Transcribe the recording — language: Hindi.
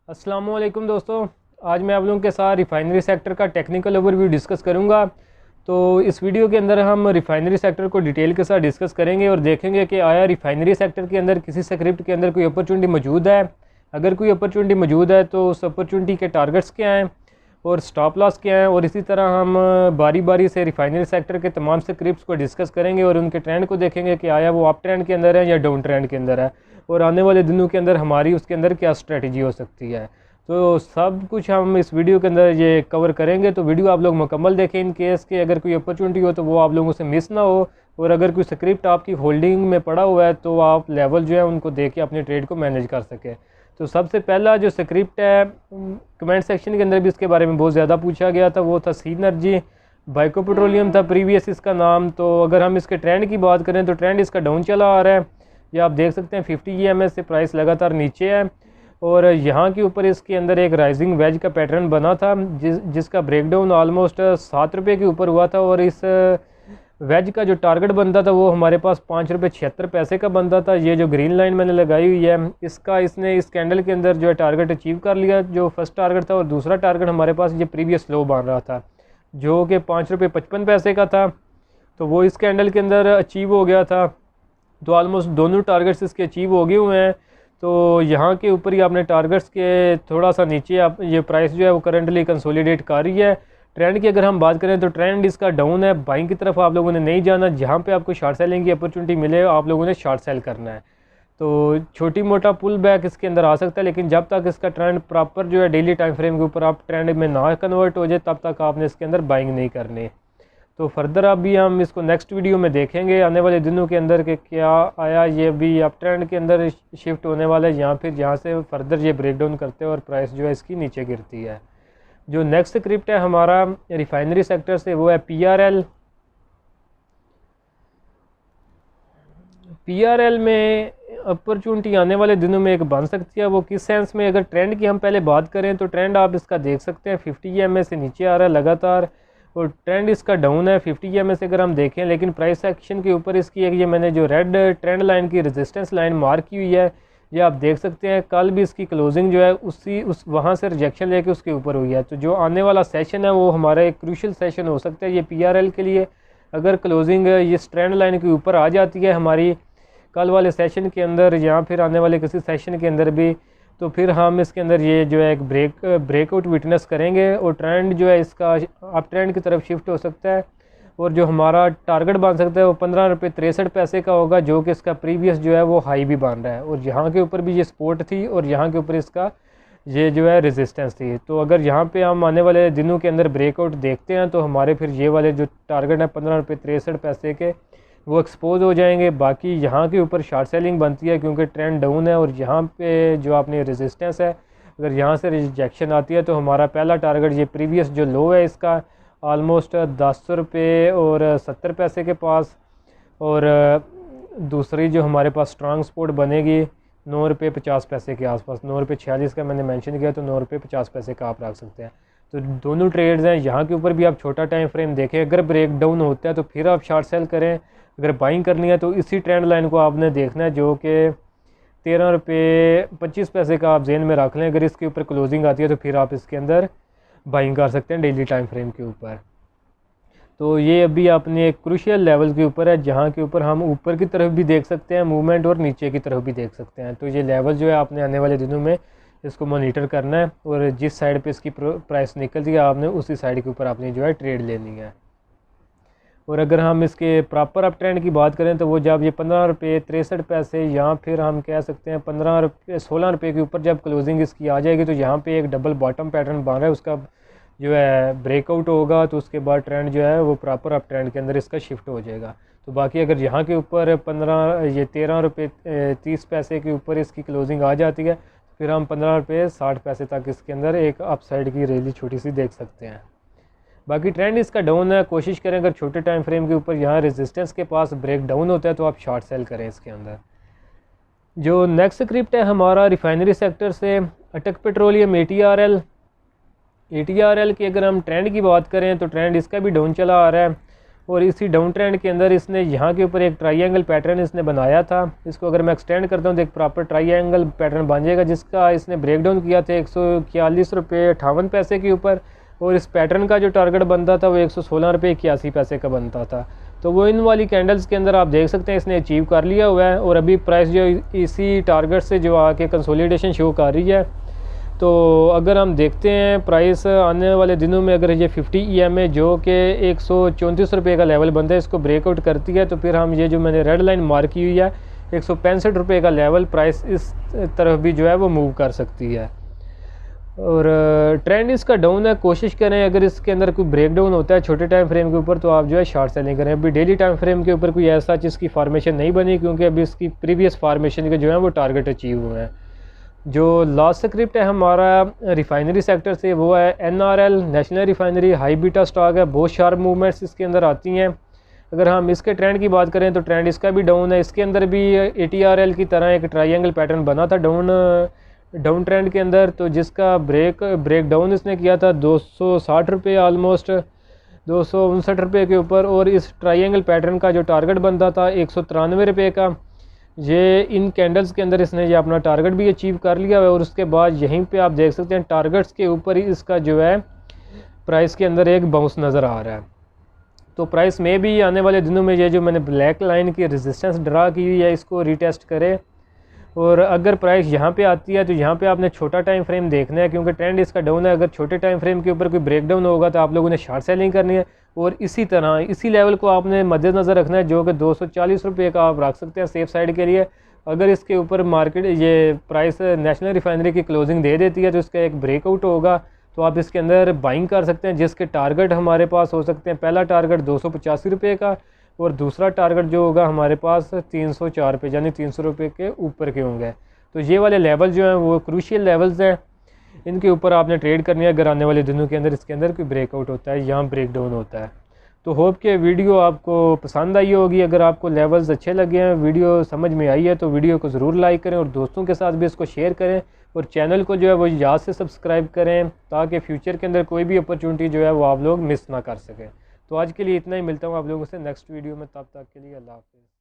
अस्सलामुअलैकुम दोस्तों, आज मैं आप लोगों के साथ रिफ़ाइनरी सेक्टर का टेक्निकल ओवरव्यू डिस्कस करूंगा। तो इस वीडियो के अंदर हम रिफ़ाइनरी सेक्टर को डिटेल के साथ डिस्कस करेंगे और देखेंगे कि आया रिफ़ाइनरी सेक्टर के अंदर किसी स्क्रिप्ट के अंदर कोई अपॉर्चुनिटी मौजूद है। अगर कोई अपॉर्चुनिटी मौजूद है तो उस अपॉर्चुनिटी के टारगेट्स क्या हैं और स्टॉप लॉस क्या है, और इसी तरह हम बारी बारी से रिफ़ाइनरी सेक्टर के तमाम स्क्रिप्ट्स को डिस्कस करेंगे और उनके ट्रेंड को देखेंगे कि आया वो अप ट्रेंड के अंदर है या डाउन ट्रेंड के अंदर है, और आने वाले दिनों के अंदर हमारी उसके अंदर क्या स्ट्रेटजी हो सकती है। तो सब कुछ हम इस वीडियो के अंदर ये कवर करेंगे। तो वीडियो आप लोग मुकम्मल देखें, इन केस के अगर कोई अपॉर्चुनिटी हो तो वो आप लोगों से मिस ना हो, और अगर कोई स्क्रिप्ट आपकी होल्डिंग में पड़ा हुआ है तो आप लेवल जो है उनको देख के अपने ट्रेड को मैनेज कर सकें। तो सबसे पहला जो स्क्रिप्ट है, कमेंट सेक्शन के अंदर भी इसके बारे में बहुत ज़्यादा पूछा गया था, वो था सीनर्जी बाइको पेट्रोलियम था प्रीवियस इसका नाम। तो अगर हम इसके ट्रेंड की बात करें तो ट्रेंड इसका डाउन चला आ रहा है, ये आप देख सकते हैं 50 EMA से प्राइस लगातार नीचे है, और यहाँ के ऊपर इसके अंदर एक राइजिंग वेज का पैटर्न बना था जिसका ब्रेकडाउन ऑलमोस्ट 7 रुपये के ऊपर हुआ था, और इस वेज का जो टारगेट बनता था वो हमारे पास 5 रुपये 76 पैसे का बनता था। ये जो ग्रीन लाइन मैंने लगाई हुई है इसने इस कैंडल के अंदर जो है टारगेट अचीव कर लिया, जो फर्स्ट टारगेट था, और दूसरा टारगेट हमारे पास ये प्रीवियस लो बन रहा था जो कि 5 रुपये 55 पैसे का था, तो वो इस कैंडल के अंदर अचीव हो गया था। तो ऑलमोस्ट दोनों टारगेट्स इसके अचीव हो गए हुए हैं। तो यहाँ के ऊपर ही आपने टारगेट्स के थोड़ा सा नीचे आप ये प्राइस जो है वो करंटली कंसोलिडेट कर रही है। ट्रेंड की अगर हम बात करें तो ट्रेंड इसका डाउन है, बाइंग की तरफ आप लोगों ने नहीं जाना, जहाँ पे आपको शॉर्ट सेलिंग की अपॉर्चुनिटी मिले आप लोगों ने शॉर्ट सेल करना है। तो छोटी मोटा पुल बैक इसके अंदर आ सकता है, लेकिन जब तक इसका ट्रेंड प्रॉपर जो है डेली टाइम फ्रेम के ऊपर आप ट्रेंड में ना कन्वर्ट हो जाए तब तक आपने इसके अंदर बाइंग नहीं करनी। तो फर्दर अभी हम इसको नेक्स्ट वीडियो में देखेंगे आने वाले दिनों के अंदर कि क्या आया ये भी अप ट्रेंड के अंदर शिफ्ट होने वाला है, या फिर यहाँ से फर्दर ये ब्रेकडाउन करते हैं और प्राइस जो है इसकी नीचे गिरती है। जो नेक्स्ट स्क्रिप्ट है हमारा रिफाइनरी सेक्टर से वो है PRL। PRL में अपॉर्चुनिटी आने वाले दिनों में एक बन सकती है, वो किस सेंस में, अगर ट्रेंड की हम पहले बात करें तो ट्रेंड आप इसका देख सकते हैं 50 EMA से नीचे आ रहा है लगातार, और ट्रेंड इसका डाउन है 50 EMA से अगर हम देखें, लेकिन प्राइस एक्शन के ऊपर इसकी एक ये मैंने जो रेड ट्रेंड लाइन की रेजिस्टेंस लाइन मार्क की हुई है, ये आप देख सकते हैं। कल भी इसकी क्लोजिंग जो है वहाँ से रिजेक्शन लेके उसके ऊपर हुई है। तो जो आने वाला सेशन है वो हमारा एक क्रूशियल सेशन हो सकता है ये PRL के लिए। अगर क्लोजिंग ये ट्रेंड लाइन के ऊपर आ जाती है हमारी कल वाले सेशन के अंदर या फिर आने वाले किसी सेशन के अंदर भी, तो फिर हम इसके अंदर ये जो है एक ब्रेकआउट विटनेस करेंगे, और ट्रेंड जो है इसका अप ट्रेंड की तरफ शिफ्ट हो सकता है, और जो हमारा टारगेट बन सकता है वो 15 रुपये 63 पैसे का होगा, जो कि इसका प्रीवियस जो है वो हाई भी बन रहा है, और यहाँ के ऊपर भी ये सपोर्ट थी और यहाँ के ऊपर इसका ये जो है रेजिस्टेंस थी। तो अगर यहाँ पे हम आने वाले दिनों के अंदर ब्रेकआउट देखते हैं तो हमारे फिर ये वाले जो टारगेट है 15 रुपये 63 पैसे के वो एक्सपोज हो जाएंगे। बाकी यहाँ के ऊपर शॉर्ट सेलिंग बनती है क्योंकि ट्रेंड डाउन है, और यहाँ पे जो आपने रेजिस्टेंस है अगर यहाँ से रिजेक्शन आती है तो हमारा पहला टारगेट ये प्रीवियस जो लो है इसका ऑलमोस्ट 10 रुपये और 70 पैसे के पास, और दूसरी जो हमारे पास स्ट्रांग सपोर्ट बनेगी 9 रुपये 50 पैसे के आसपास, 9 रुपये 46 का मैंने मेंशन किया, तो 9 रुपये 50 पैसे का आप रख सकते हैं। तो दोनों ट्रेड्स हैं, यहाँ के ऊपर भी आप छोटा टाइम फ्रेम देखें, अगर ब्रेक डाउन होता है तो फिर आप शॉर्ट सेल करें, अगर बाइंग करनी है तो इसी ट्रेंड लाइन को आपने देखना है जो कि 13 रुपये 25 पैसे का आप जेन में रख लें। अगर इसके ऊपर क्लोजिंग आती है तो फिर आप इसके अंदर बाइंग कर सकते हैं डेली टाइम फ्रेम के ऊपर। तो ये अभी अपने एक क्रूशियल लेवल के ऊपर है जहाँ के ऊपर हम ऊपर की तरफ भी देख सकते हैं मूवमेंट और नीचे की तरफ भी देख सकते हैं। तो ये लेवल जो है आपने आने वाले दिनों में इसको मॉनिटर करना है, और जिस साइड पे इसकी प्राइस निकलती है आपने उसी साइड के ऊपर आपने जो है ट्रेड लेनी है। और अगर हम इसके प्रॉपर अप ट्रेंड की बात करें तो वो जब ये 15 रुपये 63 पैसे या फिर हम कह सकते हैं 15 रुपये 16 रुपये के ऊपर जब क्लोजिंग इसकी आ जाएगी तो यहाँ पे एक डबल बॉटम पैटर्न बन रहा है, उसका जो है ब्रेकआउट होगा तो उसके बाद ट्रेंड जो है वो प्रॉपर अप ट्रेंड के अंदर इसका शिफ्ट हो जाएगा। तो बाकी अगर यहाँ के ऊपर 13 रुपये 30 पैसे के ऊपर इसकी क्लोजिंग आ जाती है फिर हम 15 रुपये 60 पैसे तक इसके अंदर एक अप साइड की रैली छोटी सी देख सकते हैं। बाकी ट्रेंड इसका डाउन है, कोशिश करें अगर छोटे टाइम फ्रेम के ऊपर यहाँ रेजिस्टेंस के पास ब्रेक डाउन होता है तो आप शॉर्ट सेल करें इसके अंदर। जो नेक्स्ट स्क्रिप्ट है हमारा रिफाइनरी सेक्टर से अटक पेट्रोलियम ATRL की अगर हम ट्रेंड की बात करें तो ट्रेंड इसका भी डाउन चला आ रहा है, और इसी डाउन ट्रेंड के अंदर इसने यहाँ के ऊपर एक ट्राइंगल पैटर्न इसने बनाया था। इसको अगर मैं एक्सटेंड करता हूँ तो एक प्रॉपर ट्राइंगल पैटर्न बन जाएगा, जिसका इसने ब्रेक डाउन किया था 141 रुपये 58 पैसे के ऊपर, और इस पैटर्न का जो टारगेट बनता था वो 116 रुपये 81 पैसे का बनता था। तो वो इन वाली कैंडल्स के अंदर आप देख सकते हैं इसने अचीव कर लिया हुआ है, और अभी प्राइस जो इसी टारगेट से जो आके कंसोलिडेशन शो कर रही है। तो अगर हम देखते हैं प्राइस आने वाले दिनों में अगर ये 50 EMA जो कि 134 रुपये का लेवल बनता है इसको ब्रेकआउट करती है, तो फिर हम ये जो मैंने रेड लाइन मार्क की हुई है 165 रुपये का लेवल प्राइस इस तरफ भी जो है वो मूव कर सकती है। और ट्रेंड इसका डाउन है, कोशिश करें अगर इसके अंदर कोई ब्रेक डाउन होता है छोटे टाइम फ्रेम के ऊपर तो आप जो है शॉर्ट सेलिंग करें। अभी डेली टाइम फ्रेम के ऊपर कोई ऐसा चीज़ की फार्मेशन नहीं बनी, क्योंकि अभी इसकी प्रीवियस फार्मेशन के जो है वो टारगेट अचीव हुए हैं। जो लास्ट स्क्रिप्ट है हमारा रिफाइनरी सेक्टर से वो है NRL national refinery high beta stock है, बहुत शार्प मूवमेंट्स इसके अंदर आती हैं। अगर हम इसके ट्रेंड की बात करें तो ट्रेंड इसका भी डाउन है, इसके अंदर भी ATRL की तरह एक ट्रायंगल पैटर्न बना था डाउन ट्रेंड के अंदर, तो जिसका ब्रेक डाउन इसने किया था 260 रुपये ऑलमोस्ट 259 रुपये के ऊपर, और इस ट्रायंगल पैटर्न का जो टारगेट बनता था 193 रुपये का, ये इन कैंडल्स के अंदर इसने ये अपना टारगेट भी अचीव कर लिया है। और उसके बाद यहीं पे आप देख सकते हैं टारगेट्स के ऊपर ही इसका जो है प्राइस के अंदर एक बाउंस नज़र आ रहा है। तो प्राइस में भी आने वाले दिनों में ये जो मैंने ब्लैक लाइन की रेजिस्टेंस ड्रा की हुई है इसको रीटेस्ट करे, और अगर प्राइस यहाँ पे आती है तो यहाँ पे आपने छोटा टाइम फ्रेम देखना है, क्योंकि ट्रेंड इसका डाउन है। अगर छोटे टाइम फ्रेम के ऊपर कोई ब्रेक डाउन होगा तो आप लोगों ने शॉर्ट सेलिंग करनी है, और इसी तरह इसी लेवल को आपने मद्देनज़र रखना है जो कि 240 रुपये का आप रख सकते हैं सेफ साइड के लिए। अगर इसके ऊपर मार्केट ये प्राइस नेशनल रिफाइनरी की क्लोजिंग दे देती है तो इसका एक ब्रेकआउट होगा, तो आप इसके अंदर बाइंग कर सकते हैं, जिसके टारगेट हमारे पास हो सकते हैं। पहला टारगेट 285 रुपये का, और दूसरा टारगेट जो होगा हमारे पास 304 रुपये यानी 300 रुपये के ऊपर के होंगे। तो ये वाले लेवल जो हैं वो क्रूशियल लेवल्स हैं, इनके ऊपर आपने ट्रेड करनी है अगर आने वाले दिनों के अंदर इसके अंदर कोई ब्रेकआउट होता है या ब्रेक डाउन होता है। तो होप के वीडियो आपको पसंद आई होगी। अगर आपको लेवल्स अच्छे लगे हैं, वीडियो समझ में आई है, तो वीडियो को ज़रूर लाइक करें और दोस्तों के साथ भी इसको शेयर करें, और चैनल को जो है वो याद से सब्सक्राइब करें, ताकि फ्यूचर के अंदर कोई भी अपॉर्चुनिटी जो है वो आप लोग मिस ना कर सकें। तो आज के लिए इतना ही, मिलता हूँ आप लोगों से नेक्स्ट वीडियो में, तब तक के लिए अल्लाह हाफ़िज़।